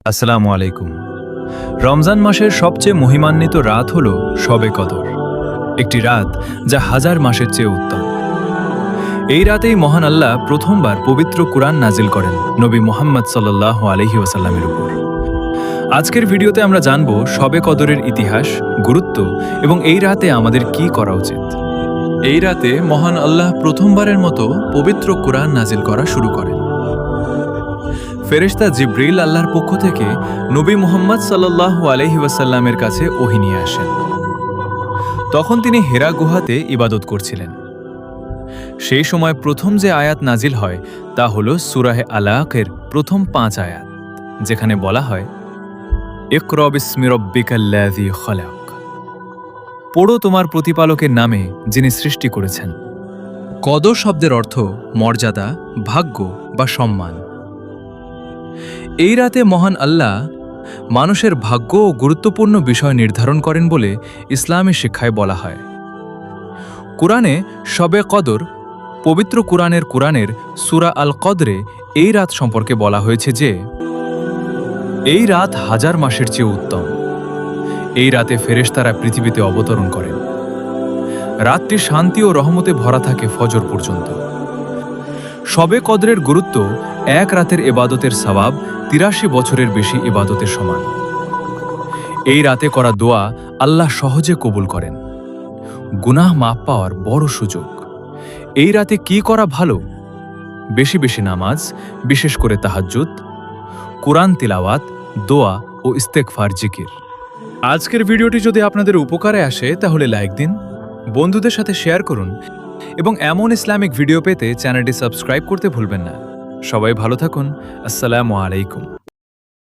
আসসালামু আলাইকুম। রমজান মাসের সবচেয়ে মহিমান্বিত রাত হল শবে কদর, একটি রাত যা হাজার মাসের চেয়ে উত্তম। এই রাতেই মহান আল্লাহ প্রথমবার পবিত্র কুরআন নাজিল করেন নবী মুহাম্মদ সাল্লাল্লাহু আলাইহি ওয়াসাল্লামের উপর। আজকের ভিডিওতে আমরা জানব শবে কদরের ইতিহাস, গুরুত্ব এবং এই রাতে আমাদের কি করা উচিত। এই রাতে মহান আল্লাহ প্রথমবারের মতো পবিত্র কুরআন নাজিল করা শুরু করেন। ফেরেশতা জিবরিল আল্লাহর পক্ষ থেকে নবী মুহাম্মদ সাল্লাল্লাহু আলাইহি ওয়াসাল্লামের কাছে ওহী নিয়ে আসেন। তখন তিনি হেরা গুহাতে ইবাদত করছিলেন। সেই সময় প্রথম যে আয়াত নাজিল হয় তা হল সূরা আলাকের প্রথম 5 আয়াত, যেখানে বলা হয়, ইকরা বিসমি রাব্বিকাল্লাযী খলাক। পড়ো তোমার প্রতিপালকের নামে যিনি সৃষ্টি করেছেন। কদর শব্দের অর্থ মর্যাদা, ভাগ্য বা সম্মান। এই রাতে মহান আল্লাহ মানুষের ভাগ্য ও গুরুত্বপূর্ণ বিষয় নির্ধারণ করেন বলে ইসলামী শিক্ষায় বলা হয়। কুরআনে শবে কদর, পবিত্র কুরআনের সূরা আল কদরে এই রাত সম্পর্কে বলা হয়েছে যে, এই রাত হাজার মাসের চেয়ে উত্তম। এই রাতে ফেরেশতারা পৃথিবীতে অবতরণ করেন। রাতটি শান্তি ও রহমতে ভরা থাকে ফজর পর্যন্ত। শবে কদরের গুরুত্ব এক রাতের ইবাদতের সওয়াব ৮৩ বছরের বেশি ইবাদতের সমান। এই রাতে করা দোয়া আল্লাহ সহজে কবুল করেন। গুনাহ মাফ পাওয়ার বড় সুযোগ। এই রাতে কি করা ভালো? বেশি বেশি নামাজ, বিশেষ করে তাহাজ্জুদ, কুরআন তিলাওয়াত, দোয়া ও ইস্তেগফার জিকির। আজকের ভিডিওটি যদি আপনাদের উপকারে আসে তাহলে লাইক দিন, বন্ধুদের সাথে শেয়ার করুন এবং এমন ইসলামিক ভিডিও পেতে চ্যানেলটি সাবস্ক্রাইব করতে ভুলবেন না। সবাই ভালো থাকুন। আসসালামু আলাইকুম।